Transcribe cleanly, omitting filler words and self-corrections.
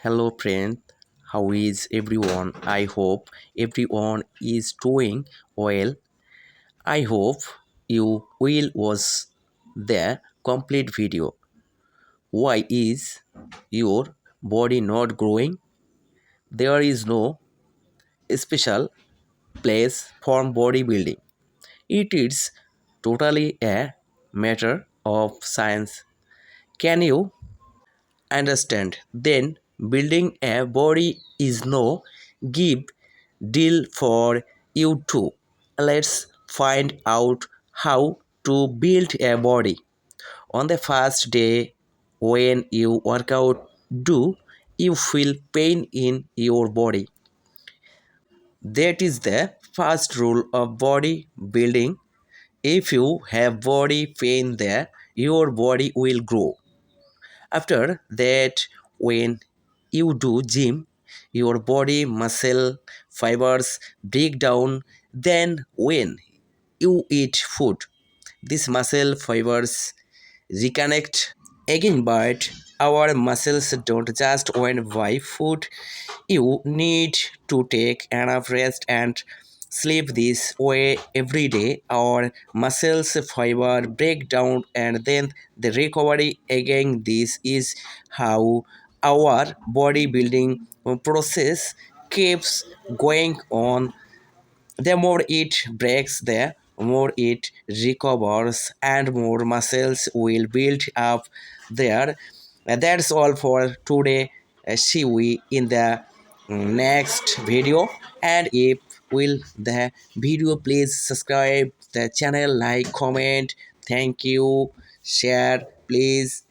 Hello friend, how is everyone? I hope everyone is doing well. I hope you will watch the complete video. Why is your body not growing? There is no special place for bodybuilding. It is totally a matter of science. Can you understand? Then building a body is no give deal for you too. Let's find out how to build a body. On the first day when you work out, do you feel pain in your body? That is the first rule of body building. If you have body pain there, your body will grow. After that, when you do gym, your body muscle fibers break down. Then when you eat food, these muscle fibers reconnect again, but our muscles don't just want buy food. You need to take enough rest and sleep this way every day. Our muscles fiber break down and then the recovery again. This is how our bodybuilding process keeps going on. The more it breaks, the more it recovers, and more muscles will build up there. That's all for today. See we in the next video. And if will the video, please subscribe the channel, like, comment. Thank you. Share, please.